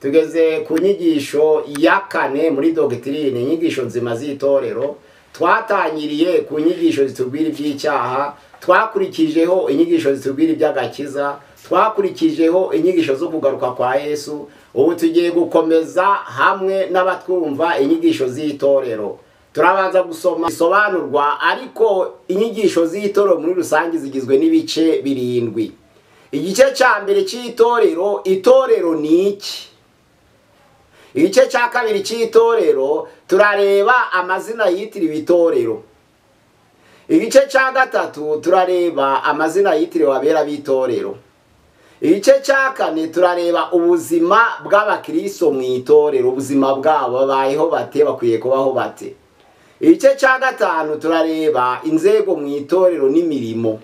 tugeze ku nyigisho ya kane muri dogitirine, inyigisho nzima z'itorero. Twatangiriye ku nyigisho zitubwira iby'icyaha, twakurikijeho inyigisho zitubwira iby'agakiza, twakurikijeho inyigisho zo kugaruka kwa Yesu. Ubu tugiye gukomeza hamwe n'abatwumva inyigisho z'itorero. Turabanza gusoma isobanurwa, ariko inyigisho z'itorero muri rusange zigizwe n'ibice 7. Igice cya mbere cy'itorero, itorero ni iki? Igice cya kabiri cy'itorero turareba amazina yitiriwe itorero. Igice cya gatatu turareba amazina yitiriwe abera b'itorero. Igice cya kane turareba ubuzima bw'abakristo mu itorero, ubuzima bwabo babayeho bate, bakwiye kubaho bate. Igice cya gatanu turareba inzego mu itorero n'imirimo.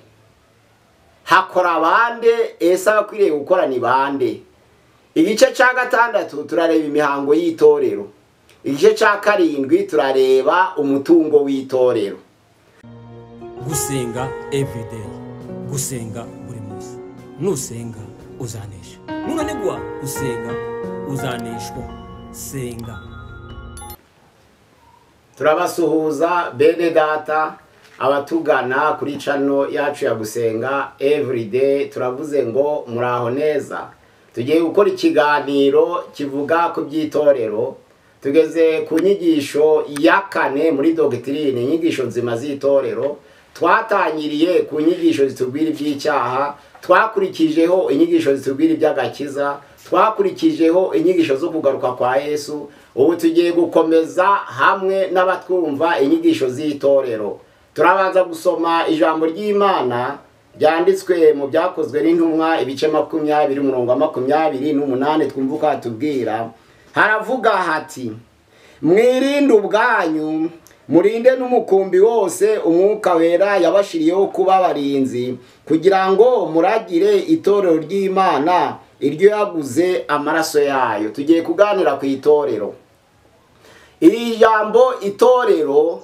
Hakora bande, ese abakwiriye gukora ni bande. Igice cya gatandatu turareba imihango y'itorero. Igice cya karindwi turareba umutungo w'itorero. Gusenga everyday, gusenga buri munsi. Nusenga uzanesha, nunanigwa gusenga uzaneshwa. Senga. Turabasuhuza bene data abatugana kuri channel yacu ya gusenga everyday. Turavuze ngo muraho neza. Tugiye gukora ikiganiro kivuga ku by'itorero. Tugeze ku nyigisho ya kane muri dogitirine, inyigisho nzima z'itorero. Twatangiriye ku nyigisho zitubwira iby'icyaha, twakurikijeho inyigisho zitubwira iby'agakiza, twakurikijeho inyigisho zo kugaruka kwa Yesu. Ubu tugiye gukomeza hamwe n'abatwumva inyigisho z'itorero. Turabanza gusoma ijambo ry'Imana ryanditswe mu byakozwe n'intumwa ibice 20:28 twumvuka tubwira. Haravuga hati: mwirinde ubwanyu, murinde n'umukumbi wose umwuka wera yabashiriyeho kuba abarinzi, kugira ngo muragire itorero ry'Imana iryo yaguze amaraso yayo. Tugiye kuganira ku itorero. Iri jambo itorero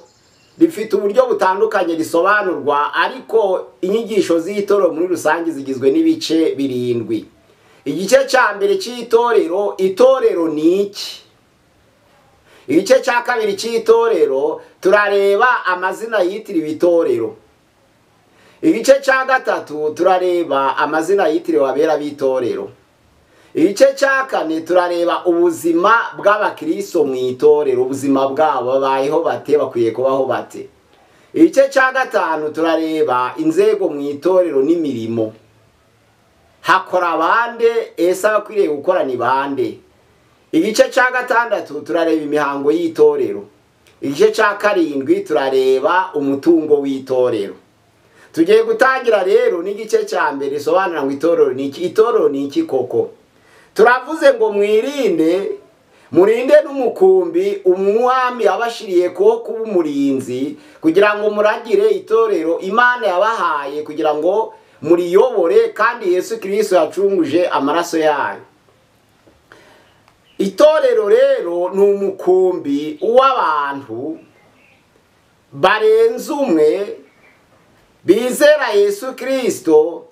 rifite uburyo butandukanye risobanurwa, ariko inyigisho z'itorero muri rusange zigizwe n'ibice 7. Igice cya mbere cy'itorero, itorero ni iki? Igice cya kabiri cy'itorero turareba amazina yitiriwe itorero. Igice cya gatatu turareba amazina yitiriwe abera b'itorero. Igice cya kane turareba ubuzima bw'abakristo mu itorero, ubuzima bwabo babayeho bate, bakwiye kubaho bate. Igice cya gatanu turareba inzego mu itorero n'imirimo. Hakora bande, ese abakwiriye gukora ni bande. Igice cya gatandatu turareba imihango y'itorero. Igice cya karindwi turareba umutungo w'itorero. Tugiye gutangira rero n'igice cya mbere sobanura ngo itorero ni iki. Itorero ni iki koko? Turavuze ngo murinde n'umukumbi umwami yabashiriye ko kuba umurinzi, kugira ngo muragire itorero Imana yabahaye, kugira ngo muriyobore, kandi Yesu Kristo yacunguje amaraso yayo. Itorero rero ni umukumbi w'abantu barenze umwe bizera Yesu Kristo.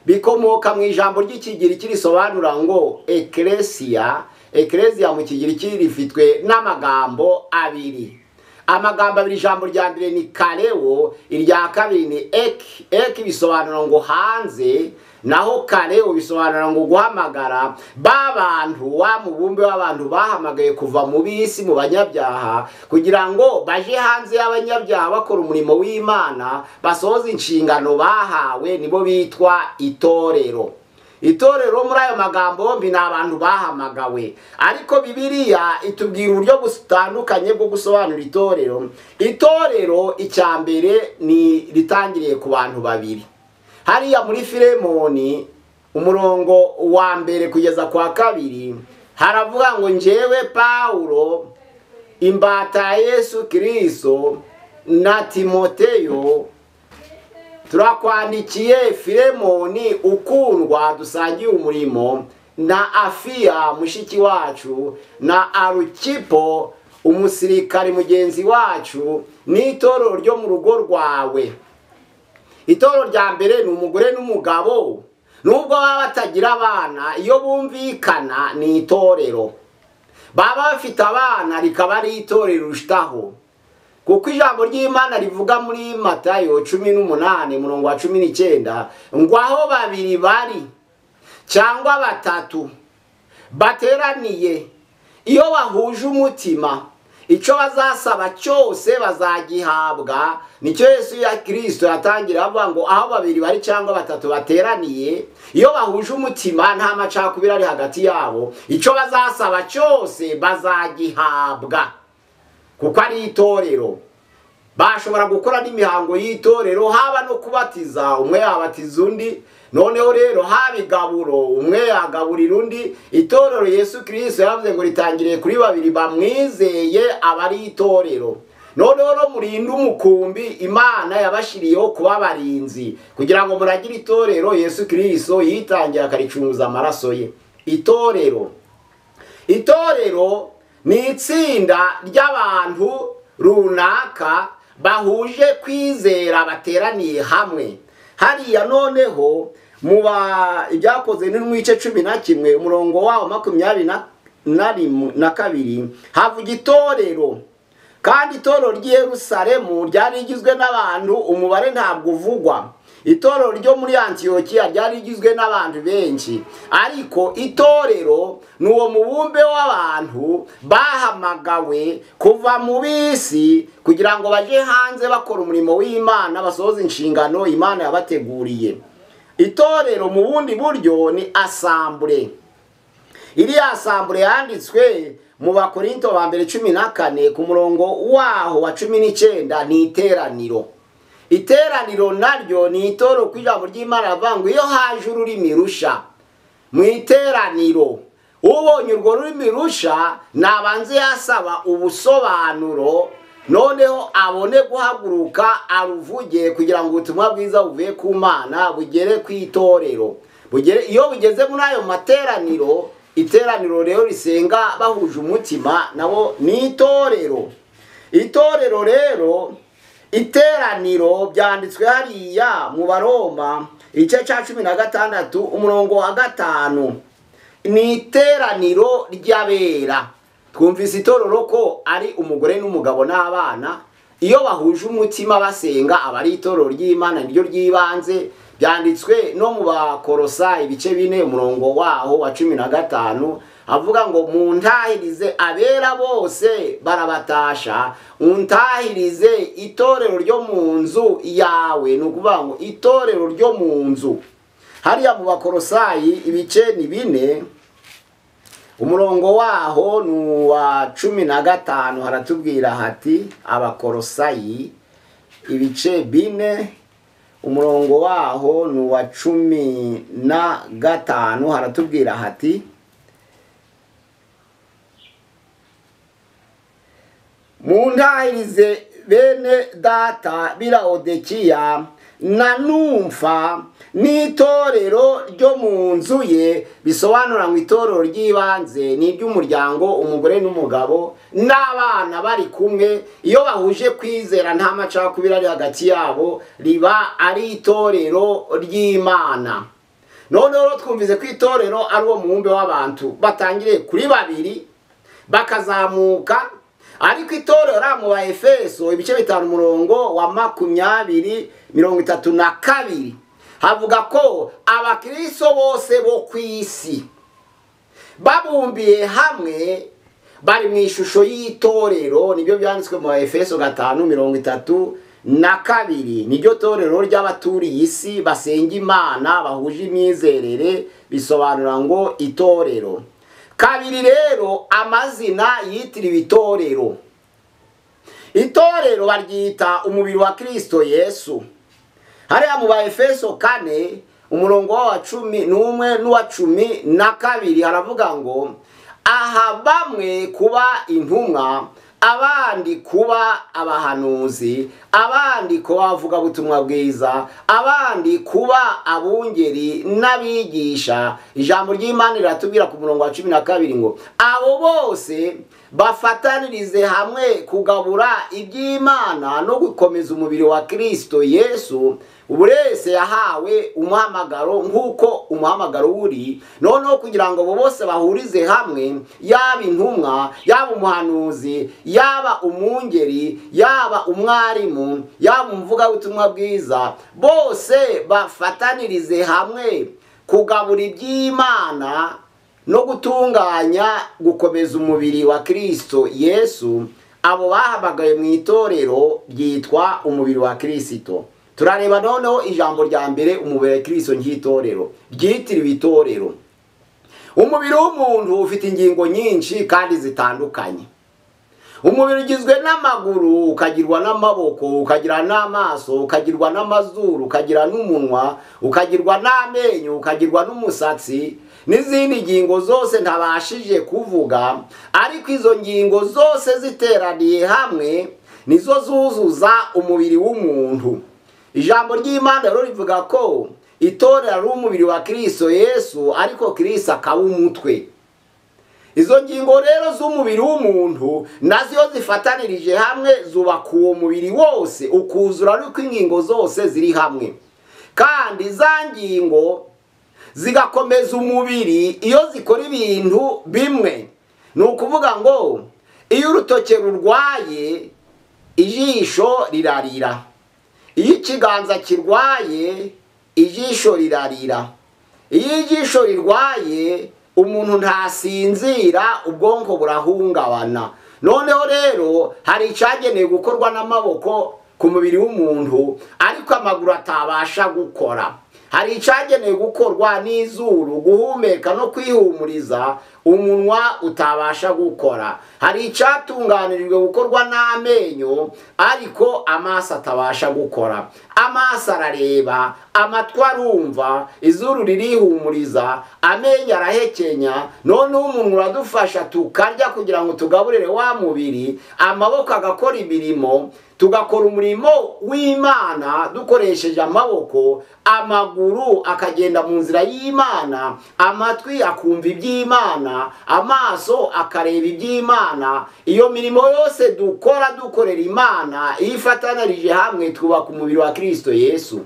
Bikomoka mu ijambo ry'ikigiriki risobanura ngo ecclesia. Ecclesia mu kigiriki rifitwe n'amagambo abiri. Amagambo abiri, ijambo rya mbere ni kaleo, irya kabiri ni ek bisobanura ngo hanze, naho kaleo bisobanura ngo guhamagara. Bantu wa mubumbe w'abantu bahamagaye kuva mu bisi, mu banyabyaha, kugira ngo baje hanze y'abanyabyaha bakora umurimo w'Imana, basohoza inshingano bahawe, nibo bitwa itorero. Itorero muri ayo magambo bombi ni abantu bahamagawe, ariko Bibiliya itubwira uburyo butandukanye bwo gusobanura itorero. Itorero icyambere ni ritangiriye ku bantu babiri. Hariya muri Filemoni umurongo wa mbere kugeza kwa 2 haravuga ngo njyewe Paulo, imbata Yesu Kristo, na Timoteyo, turakwandikiye Filemoni ukundwa, dusangiye umurimo, na Afia mushiki wacu, na Arukipo umusirikari mugenzi wacu, n'itorero ryo mu rugo rwawe. Itorero rya mbere ni umugore n'umugabo nubwo baba batagira abana, iyo bumvikana ni itorero. Baba bafite abana rikaba ari itorero rushitaho, kuko ijambo ry'Imana rivuga muri Matayo 18:19 ngo aho babiri bari cyangwa batatu bateraniye, iyo bahuje umutima, icyo bazasaba cyose bazagihabwa. Nicyo Yesu ya Kristo yatangira avuga ngo aho babiri bari cyangwa batatu bateraniye, iyo bahuje umutima nta macakubiri ari hagati yabo, icyo bazasaba cyose bazagihabwa, kuko ari itorero. Bashobora gukora n'imihango y'itorero, haba no kubatiza, umwe yabatiza undi. Noneho rero haba igaburo, umwe yagaburira undi. Itorero Yesu Kristo yavuze ngo ritangiriye kuri babiri bamwizeye, aba ari itorero. Noneho no murinde umukumbi Imana yabashiriyeho kuba abarinzi, kugira ngo muragire itorero Yesu Kristo yitangiye akaricunguza amaraso ye. Itorero ni itsinda ry'abantu runaka bahuje kwizera bateraniye hamwe. Hariya noneho muba ibyakoze ni mu gice 11 umurongo wawo 22 havuga itorero. Kandi itorero ry'i Yerusalemu ryari rigizwe n'abantu, umubare ntabwo uvugwa. Itorero ryo muri Antiyokiya ryari rigizwe n'abantu benshi, ariko itorero nuwo mubumbe w'abantu bahamagawe kuva mu bisi kugira ngo baje hanze bakora umurimo w'Imana, basohoza inshingano Imana yabateguriye. Itorero mu bundi buryo ni asambure. Iri asambure yanditswe mu Bakorinto ba mbere 14 ku murongo waho wa 19 ni iteraniro. Iteraniro naryo ni itorero ku ijambo ry'Imana avuga ngo iyo haje ururimi rusha mu iteraniro, ubonye urwo rurimi rusha nabanze yasaba ubusobanuro, noneho abone guhaguruka aruvuge kugira ngo ubutumwa bwiza buvuye ku Mana bugere ku itorero. Iyo bugeze muri ayo materaniro, iteraniro rero risenga bahuje umutima, nabo ni itorero. Itorero rero, iteraniro byanditswe hariya mu Baroma igice cya 16 umurongo wa 5, ni iteraniro ry'abera. Twumvise itorero ko ari umugore n'umugabo n'abana. Iyo bahuje umutima basenga aba ari itorero ry'Imana, niryo ryibanze. Byanditswe no mu Bakorosa ibice 4 umurongo waho wa 15 avuga ngo muntahirize abera bose barabatasha, untahirize itorero ryo mu nzu yawe. Nukuvuga ngo itorero ryo mu nzu. Hariya mu Bakorosayi ibice 4 umurongo waho ni wa 15 haratubwira hati, Abakorosayi ibice 4 umurongo waho ni wa 15 haratubwira hati, muntahirize bene data b'Ilaodikiya na Numfa n'itorero ryo mu nzu ye. Bisobanura ngo itorero ry'ibanze ni iry'umuryango, umugore n'umugabo n'abana bari kumwe. Iyo bahuje kwizera nta macakubiri ari hagati yabo, riba ari itorero ry'Imana. Noneho twumvize ko itorero ari wo mubumbe w'abantu batangiriye kuri babiri bakazamuka. Ariko itorero mu Baefeso ibice 5 umurongo wa 20:32 havuga ko abakristo bose bo kwisi babumbiye hamwe bari mu ishusho y'itorero. Nibyo byanditswe mu Baefeso 5:32. Niryo torero ry'abaturiye isi basenga Imana bahuje imyizerere, bisobanura ngo itorero. Kabiri rero, amazina yitiriwe itorero. Itorero baryita umubiri wa Kristo Yesu. Hariya mu Baefeso 4 umurongo wa 11 n'uwa 12 haravuga ngo aha bamwe kuba intumwa, abandi kuba abahanuzi, abandi kuba avuga butumwa bwiza, abandi kuba abungeri n'abigisha. Ijambo ry'Imana riratubwira ku murongo wa 12 ngo abo bose bafatanirize hamwe kugabura iby'Imana no gukomeza umubiri wa Kristo Yesu ubu wese yahawe umuhamagaro nk'uko umuhamagaro uri, noneho kugira ngo abo bose bahurize hamwe, yaba intumwa, yaba umuhanuzi, yaba umwungeri, yaba umwarimu, yaba umuvugabutumwa bwiza, bose bafatanirize hamwe kugabura iby'Imana no gutunganya gukomeza umubiri wa Kristo Yesu. Abo bahamagaye mu itorero ryitwa umubiri wa Kristo. Turareba noneho ijambo rya mbere, umubiri wa Kristo nk'itorero, ryitiriwe itorero. Umubiri w'umuntu ufite ingingo nyinshi kandi zitandukanye. Umubiri ugizwe n'amaguru, ukagirwa n'amaboko, ukagira n'amaso, ukagirwa n'amazuru, ukagira n'umunwa, ukagirwa n'amenyo, ukagirwa n'umusatsi n'izindi ngingo zose ntabashije kuvuga, ariko izo ngingo zose ziteraniye hamwe nizo zuzuza umubiri w'umuntu. Ijambo ry'Imana rero rivuga ko itorero ari umubiri wa Kristo Yesu, ariko Kristo akaba umutwe. Izo ngingo rero z'umubiri w'umuntu nazo iyo zifatanirije hamwe zubaka uwo mubiri wose ukuzura, ariko ingingo zose ziri hamwe, kandi za ngingo zigakomeza umubiri iyo zikora ibintu bimwe. Ni ukuvuga ngo iyo urutoke rurwaye ijisho rirarira, iyo ikiganza kirwaye ijisho rirarira, iyo ijisho rirwaye umuntu ntasinzira, ubwonko burahungabana. Noneho rero hari icyagenewe gukorwa n'amaboko ku mubiri w'umuntu, ariko amaguru atabasha gukora. Hari icyagenewe gukorwa n'izuru, guhumeka no kwihumuriza, umunwa utabasha gukora. Hari icyatunganirijwe gukorwa n'amenyo, ariko amaso atabasha gukora. Amaso arareba, amatwi arumva, izuru ririhumuriza, amenyo arahekenya, noneho umunwa uradufasha tukarya kugira ngo tugaburire wa mubiri, amaboko agakora imirimo, tugakora umurimo w'Imana dukoresheje amaboko, amaguru akagenda mu nzira y'Imana, amatwi akumva iby'Imana, amaso akareba iby'Imana. Iyo mirimo yose dukora dukorera Imana, iyo ifatanirije hamwe twubaka umubiri wa Kristo Yesu.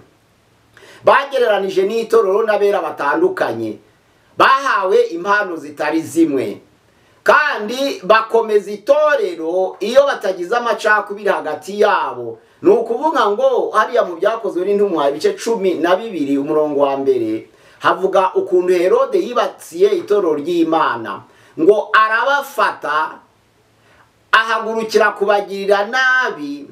Bagereranije n'itorero n'abera batandukanye, bahawe impano zitari zimwe, kandi bakomeza itorero iyo batagize amacakubiri hagati yabo. Ni ukuvuga ngo hariya mu Byakozwe n'Intumwa ibice 12 umurongo wa mbere havuga ukuntu Herode yibatsiye itorero ry'Imana, ngo arabafata ahagurukira kubagirira nabi,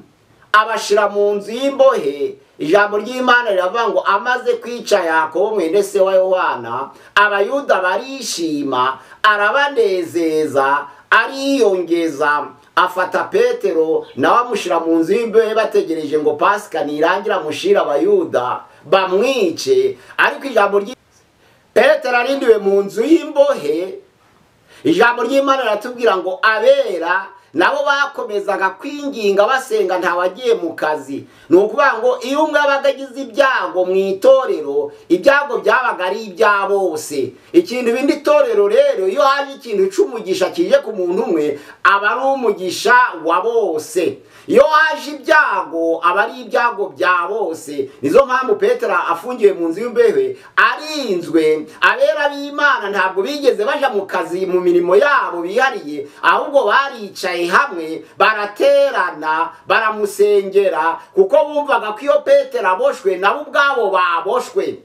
abashira mu nzu y'imbohe. Ijambo ry'Imana riravuga ngo amaze kwica Yakobo mwene se wa Yohana, abayuda barishima, arabanezeza, ariyongeza, afata Petero nawe amushira mu nzu y'imbohe, bategereje ngo Pasika nirangira mushira abayuda bamwice. Ariko ijambo Petero arindiwe mu nzu y'imbohe, ijambo ry'Imana riratubwira ngo abera nabo bakomezaga kwinginga basenga ntawagiye mu kazi. Ni ukuvuga ngo iyo umwe yabaga agize ibyago mu itorero, ibyago byabaga ari ibya bose. Ikintu ibindi itorero rero, iyo haje ikintu cy'umugisha kije ku muntu umwe, aba ari umugisha wa bose. Iyo haje ibyago aba ari ibyago bya bose. Nizo mpamvu Petero afungiwe mu nzu y'imbohe arinzwe. Abera b'Imana ntabwo bigeze baja mu kazi mu mirimo yabo bihariye, ahubwo baricaye hamwe baraterana baramusengera, kuko bumvaga ko iyo Petero aboshwe nabo ubwabo baboshwe.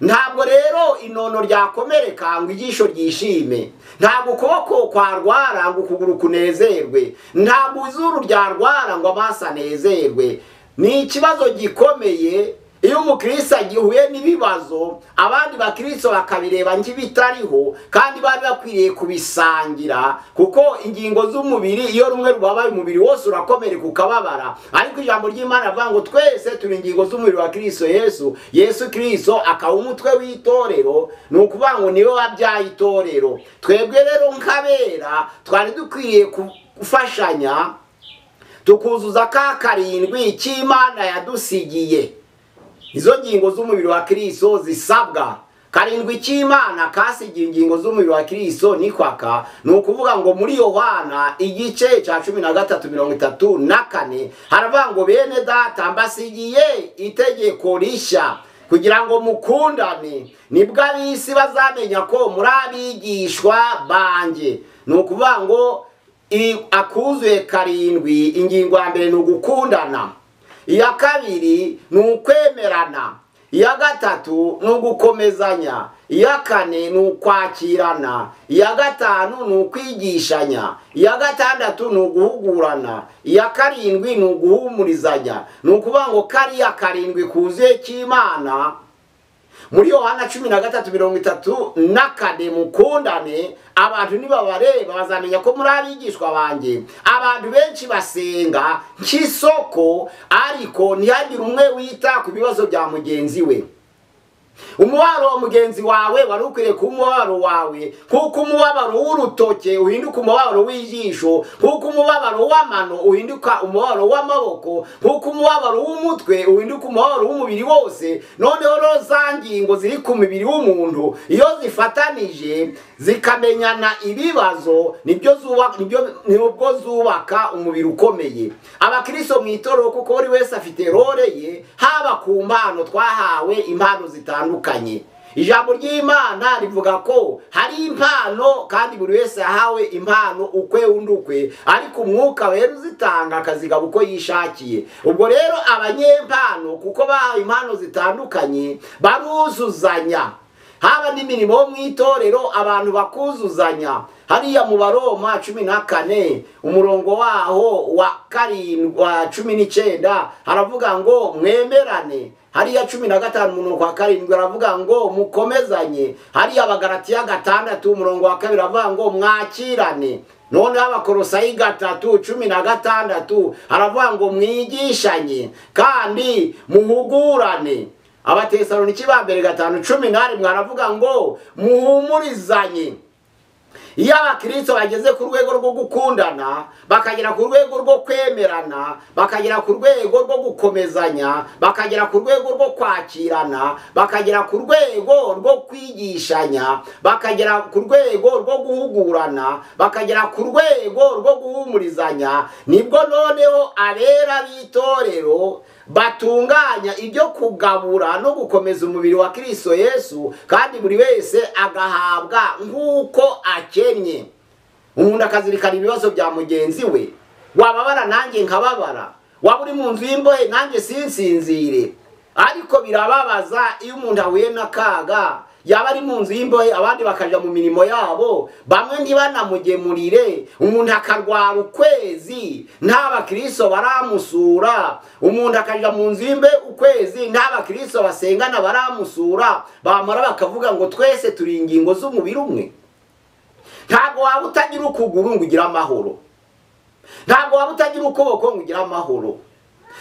Ntabwo rero inono ryakomereka ngo ijisho ryishime, ntabwo ukuboko kwarwara ngo ukuguru kunezerwe, ntabwo izuru ryarwara ngo amaso anezerwe. Ni ikibazo gikomeye iyo umukristo agihuye n'ibibazo, abandi bakristo bakabireba nk'ibitariho, kandi bari bakwiriye kubisangira, kuko ingingo z'umubiri iyo rumwe rubabaye umubiri wose urakomereka ukababara. Ariko ijambo ry'Imana rivuga ngo twese turi ingingo z'umubiri wa Kristo Yesu. Yesu Kristo akaba umutwe w'itorero, ni ukuvuga ngo niwe wabyaye itorero. Twebwe rero nk'abera twari dukwiriye gufashanya tukuzuza ka karindwi cy'Imana yadusigiye. Izo ngingo z'umubiri wa Kristo zisabwa karindwi cy'Imana kasigiye ingingo z'umubiri wa Kristo nikwaka, ni ukuvuga ngo muri Yohana igice cya 13:34 haravuga ngo bene data mbasigiye itegeko rishya kugira ngo mukundane, nibwo ab'isi bazamenya ko muri abigishwa banjye. Ni ukuvuga ngo akuzuye karindwi, ingingo ya mbere ni ugukundana, iya kabiri ni ukwemerana, iya gatatu ni ugukomezanya, iya kane ni ukwakirana, iya gatanu ni ukwigishanya, iya gatandatu ni uguhugurana, iya karindwi ni uguhumurizanya. Ni ukuvuga ngo kariya karindwi kuzuye cy'Imana muri Yohana 13:34 mukundane, abantu nibabareba bazamenya ko muri abigishwa banjye. Abantu benshi basenga nk'isoko, ariko ntihagire umwe wita ku bibazo bya mugenzi we. Umubabaro wa mugenzi wawe wari ukwiriye kuba umubabaro wawe, kuko umubabaro w'urutoke uhinduka umubabaro w'ijisho, kuko umubabaro w'amano uhinduka umubabaro w'amaboko, kuko umubabaro w'umutwe uhinduka umubabaro w'umubiri wose. Noneho rero za ngingo ziri ku mubiri w'umuntu iyo zifatanije zikamenyana ibibazo, nibwo zubaka umubiri ukomeye. Abakristo mu itorero kuko buri wese afite role ye, haba ku mpano twahawe impano zitandukanye. Ijambo ry'Imana rivuga ko hari impano kandi buri wese yahawe impano ukwe undukwe, ariko umwuka wera uzitanga akazigaba uko yishakiye. Ubwo rero abanyempano kuko bahawe impano zitandukanye baruzuzanya, haba n'imirimo yo mu itorero abantu bakuzuzanya. Hariya mu Baroma 14 umurongo waho wa 19 haravuga ngo mwemerane. Hariya 15 umurongo wa 7 aravuga ngo mukomezanye. Hariya Abagalatiya 6 umurongo wa 2 aravuga ngo mwakirane. None Abakolosayi 3:16 haravuga ngo mwigishanye kandi muhugurane. Abatesalonike ba mbere 5:18 haravuga ngo muhumurizanye. Iyo abakristo bageze ku rwego rwo gukundana, bakagera ku rwego rwo kwemerana, bakagera ku rwego rwo gukomezanya, bakagera ku rwego rwo kwakirana, bakagera ku rwego rwo kwigishanya, bakagera ku rwego rwo guhugurana, bakagera ku rwego rwo guhumurizanya, nibwo noneho abera b'itorero batunganya ibyo kugabura no gukomeza umubiri wa Kristo Yesu, kandi buri wese agahabwa nk'uko akennye. Umuntu akazirikana ibibazo bya mugenzi we. Wababara nanjye nkababara, waba uri mu nzu y'imbohe nanjye sinsinzire. Ariko birababaza iyo umuntu ahuye n'akaga, yaba ari mu nzu y'imbohe abandi bakaja mu mirimo yabo, bamwe ntibanamugemurire, umuntu akarwara ukwezi nta bakristo baramusura, umuntu akaja mu nzu y'imbe ukwezi nta bakristo basengana baramusura, bamara bakavuga ngo twese turi ingingo z'umubiri umwe. Ntabwo waba utagira ukuguru ngo ugire amahoro, ntabwo waba utagira ukuboko ngo ugire amahoro,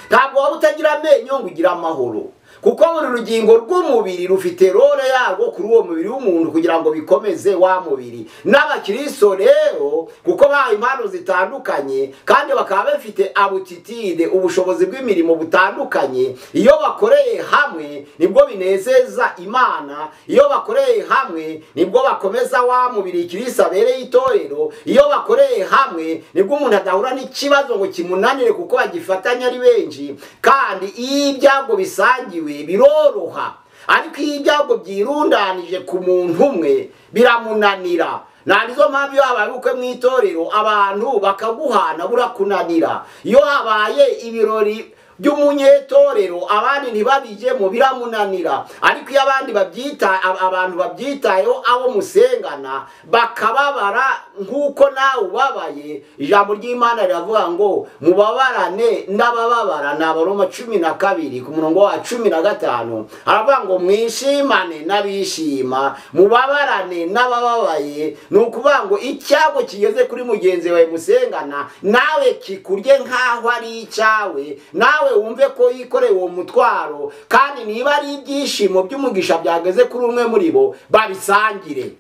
ntabwo waba utagira amenyo ngo ugire amahoro, kuko buri rugingo rw'umubiri rufite role yarwo kuri uwo mubiri w'umuntu kugira ngo bikomeze wa mubiri. N'abakristo rero kuko bahawe impano zitandukanye kandi bakaba bafite abutitide, ubushobozi bw'imirimo butandukanye, iyo bakoreye hamwe nibwo binezeza Imana, iyo bakoreye hamwe nibwo bakomeza wa mubiri Kristo abereye itorero, iyo bakoreye hamwe nibwo umuntu adahura n'ikibazo ngo kimunanire kuko bagifatanya ari benshi. Kandi iyo ibyago bisangiwe biroroha, ariko iyo ibyago byirundanije ku muntu umwe biramunanira. Nanizo mpamvu iyo habaye ubukwe mu itorero abantu bakaguhana burakunanira. Iyo habaye ibirori by'umunyetorero abandi ntibabijemo biramunanira, ariko iyo abandi abantu babyitayeho abo musengana bakababara nk'uko nawe ubabaye, ijambo ry'Imana riravuga ngo mubabarane n'abababara. Ni Abaroma 12 ku murongo wa 15 haravuga ngo mwishimane n'abishima, mubabarane n'abababaye. Ni ukuvuga ngo icyago kigeze kuri mugenzi wawe musengana nawe kikurye nk'aho ari icyawe, nawe wumve ko yikoreye uwo mutwaro, kandi niba ari ibyishimo by'umugisha byageze kuri umwe muri bo babisangire.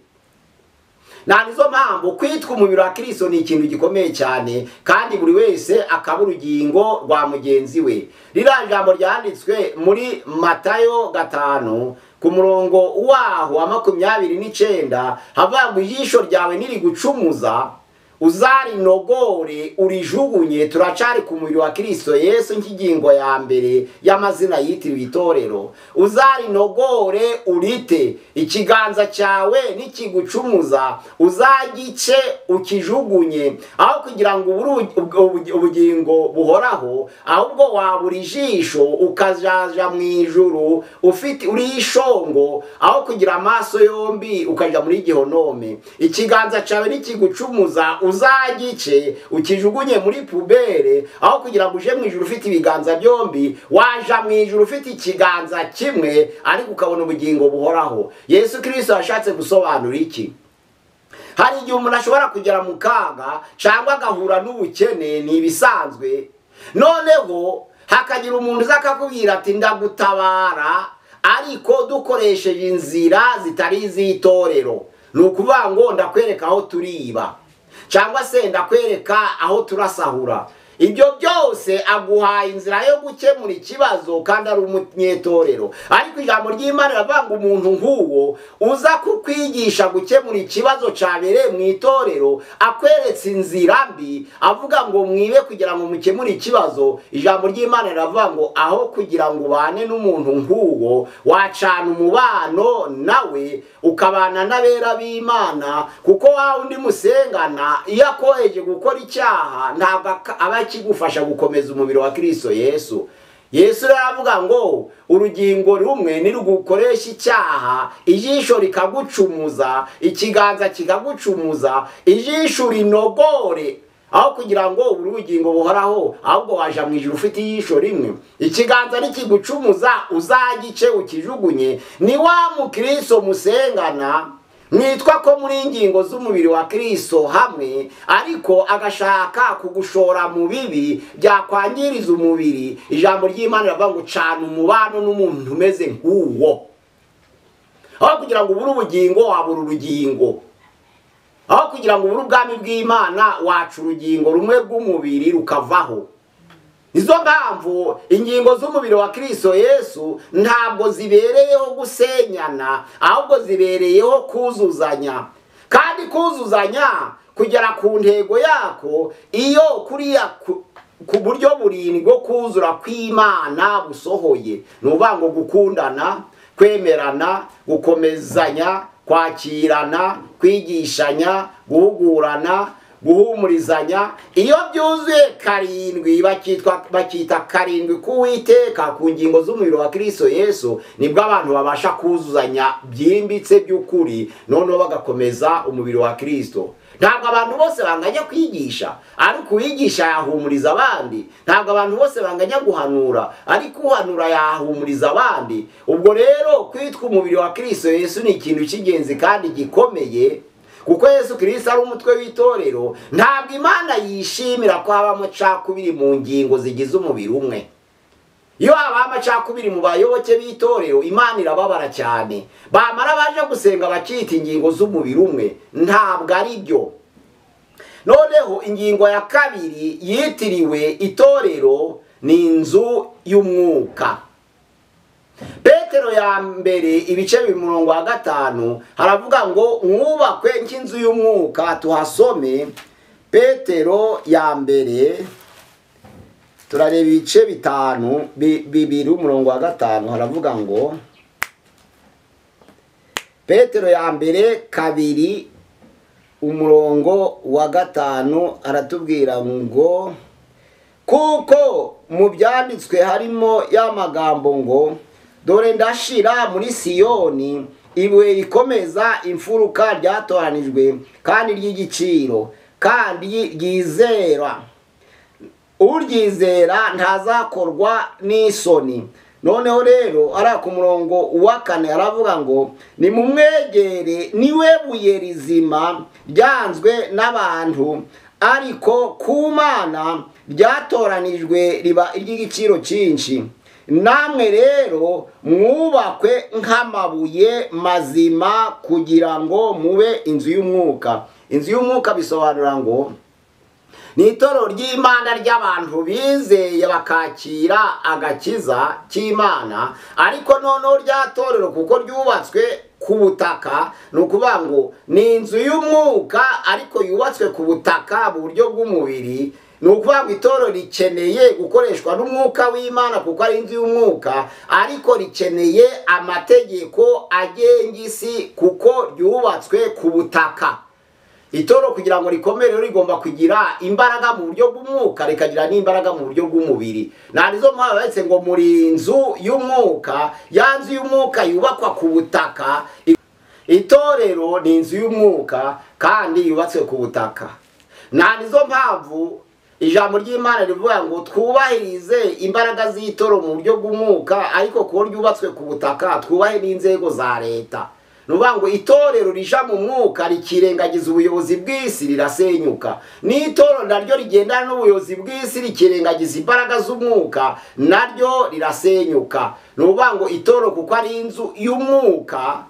Nizo mpamvu kwitwa umubiri wa Kristo ni ikintu gikomeye cyane, kandi buri wese akaba urugingo rwa mugenzi we. Ririya jambo ryanditswe muri Matayo 5 ku murongo waho wa 29 havuga ngo ijisho ryawe nirigucumuza uzarinogore urijugunye. Turacari ku mubiri wa Kristo Yesu nk'ingingo ya mbere y'amazina yitiriwe itorero. Uzarinogore urite, ikiganza cyawe nikigucumuza uzagice ukijugunye, aho kugira ngo ubugingo buhoraho, ahubwo wabura ijisho ukajaja mu ijuru uri ishongo, aho kugira amaso yombi ukaja muri gihonome. Ikiganza cyawe nikigucumuza uzagice ukijugunye muri pubere, aho kugira ngo uje mu ijuru ufite ibiganza byombi, waja mu ijuru ufite ikiganza kimwe ariko ukabona ubugingo buhoraho. Yesu Kristo yashatse gusobanura iki? Hari igihe umuntu ashobora kugera mu kaga cyangwa agahura n'ubukene, ni ibisanzwe, noneho hakagira umuntu uza akakubwira ati ndagutabara ariko dukoresheje inzira zitari iz'itorero. Ni ukuvuga ngo ndakwereka aho turiba, cyangwa se ndakwereka aho turasahura. Ibyo byose aguhaye inzira yo gukemura ikibazo kandi ari umunyetorero. Ariko ijambo ry'Imana riravuga ngo umuntu nk'uwo uza kukwigisha gukemura ikibazo cyabereye mu itorero, akweretse inzira mbi, avuga ngo mwibe kugira ngo mukemure ikibazo, ijambo ry'Imana riravuga ngo aho kugira ngo ubane n'umuntu nk'uwo, wacana umubano nawe ukabana n'abera b'Imana, kuko wa undi musengana iyo akoheje gukora icyaha ntabwo aba kigufasha gukomeza umubiri wa Kristo Yesu. Yesu aravuga ngo urugingo rumwe nirugukoresha icyaha, ijisho rikagucumuza, ikiganza kikagucumuza, ijisho rinogore, aho kugira ngo urugingo buhoraho, ahubwo waja mu ijuru ufite ijisho rimwe. Ikiganza nikigucumuza uzagice ukijugunye. Ni wa mukristo musengana mwitwa ko muri ingingo z'umubiri wa Kristo hamwe, ariko agashaka kugushora mu bibi byakwangiriza umubiri. Ijambo ry'Imana riravuga ngo cana umubano n'umuntu umeze nk'uwo, aho kugira ngo ubure ubugingo wabura urugingo, aho kugira ngo ubure ubwami bw'Imana wacu urugingo rumwe rw'umubiri rukavaho. Izo mpamvu ingingo z'umubiri wa Kristo Yesu ntabwo zibereyeho gusenyana, ahubwo zibereyeho kuzuzanya. Kandi kuzuzanya kugera ku ntego yako iyo kuriya ku buryo burindwi bwo kuzura kw'Imana busohoye. Ni ukuvuga ngo gukundana, kwemerana, gukomezanya, kwakirana, kwigishanya, guhugurana, guhumurizanya. Iyo byuzuye karindwi bakita karindwi k'Uwiteka ku ngingo z'umubiri wa Kristo Yesu, nibwo abantu babasha kuzuzanya byimbitse by'ukuri, noneho bagakomeza umubiri wa Kristo. Ntabwo abantu bose banganya kwigisha, ariko uwigisha yahumuriza abandi. Ntabwo abantu bose banganya guhanura, ariko uhanura yahumuriza abandi. Ubwo rero kwitwa umubiri wa Kristo Yesu ni ikintu cy'ingenzi kandi gikomeye, kuko Yesu Kristo ari umutwe w'itorero. Ntabwo Imana yishimira ko haba amacakubiri mu ngingo zigize umubiri umwe. Iyo haba amacakubiri mu bayoboke b'itorero, Imana irababara cyane. Bamara baje gusenga bakita ingingo z'umubiri umwe, ntabwo ari byo. Noneho ingingo ya kabiri yitiriwe itorero ni inzu y'umwuka. Petero ya mbere ibice 5 haravuga ngo mwubakwe nk'inzu y'umwuka. Tuhasome Petero ya mbere, turareba ibice 2:5 haravuga ngo, Petero ya mbere 2:5 aratubwira ngo kuko mu byanditswe harimo ya magambo ngo dore ndashira muri Siyoni ibuye rikomeza imfuruka ryatoranijwe kandi ry'igiciro, kandi ryizera, uryizera ntazakorwa n'isoni. Noneho rero ara ku murongo wa 4 aravuga ngo nimumwegere, niwe buye rizima ryanzwe n'abantu, ariko ku Mana ryatoranijwe riba iry'igiciro cyinshi. Namwe rero mwubakwe nk'amabuye mazima kugira ngo mube inzu y'umwuka. Inzu y'umwuka bisobanura ngo ni itorero ry'Imana ry'abantu bizeye bakakira agakiza cy'Imana, ariko noneho rya torero kuko ryubatswe ku butaka, ni ukuvuga ngo ni inzu y'umwuka ariko yubatswe ku butaka mu buryo bw'umubiri. Ni ukuvuga ngo itorero rikeneye gukoreshwa n'umwuka w'Imana kuko ari inzu y'umwuka, ariko rikeneye amategeko agenga isi kuko ryubatswe ku butaka. Itorero kugira ngo rikomere rigomba kugira imbaraga mu buryo bw'umwuka, rikagira n'imbaraga mu buryo bw'umubiri. Nanizo mpamvu bahise ngo muri inzu y'umwuka, ya nzu y'umwuka yubakwa ku butaka. Itorero ni inzu y'umwuka kandi yubatswe ku butaka. Nanizo mpamvu ijambo ry'Imana rivuga ngo twubahirize imbaraga z'itorero mu buryo bw'umwuka, ariko kuko ryubatswe ku butaka twubahe n'inzego za leta. Nuvuga ngo itorero rija mu mwuka rikirengagiza ubuyobozi bw'isi rirasenyuka, n'itorero naryo rigendana n'ubuyobozi bw'isi rikirengagiza imbaraga z'umwuka naryo rirasenyuka. Nuvuga ngo itorero kuko ari inzu y'umwuka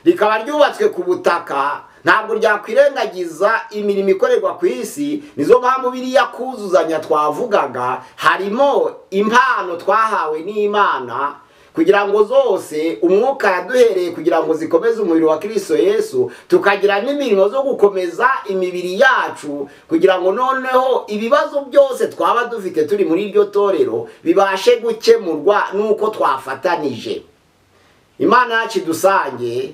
rikaba ryubatswe ku butaka, ntabwo ryakwirengagiza imirimo ikorerwa ku isi. Nizo mpamvu biriya kuzuzanya twavugaga, harimo impano twahawe n'Imana kugira ngo zose umwuka yaduhereye kugira ngo zikomeze umubiri wa Kristo Yesu, tukagira n'imirimo zo gukomeza imibiri yacu kugira ngo noneho ibibazo byose twaba dufite turi muri iryo torero bibashe gukemurwa nuko twafatanije. Imana yacu dusange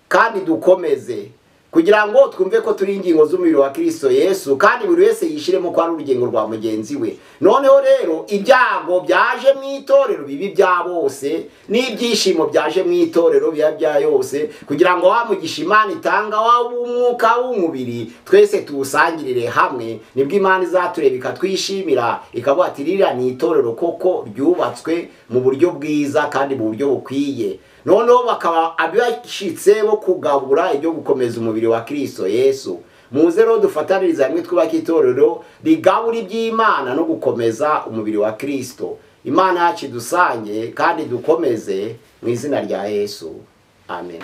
kandi dukomeze kugira ngo twumve ko turi ingingo z'umubiri wa Kristo Yesu, kandi buri wese yishiremo ko ari urugengo rwa mugenzi we. Noneho rero ibyago byaje mu itorero bibi bya bose, n'ibyishimo byaje mu itorero biba bya yose, kugira ngo wamugisha Imana itanga w'umwuka w'umubiri twese tuwusangirire hamwe. Nibwo Imana izatureba ikatwishimira ikavuga ati ririya ni itorero koko ryubatswe mu buryo bwiza kandi mu buryo bukwiye. Noneho bakaba abashitse bo kugabura ibyo gukomeza umubiri wa Kristo Yesu. Muze rero dufataniriza hamwe twubaka itorero rigabura iby'Imana no gukomeza umubiri wa Kristo. Imana yacu dusange kandi dukomeze mu izina rya Yesu. Amen.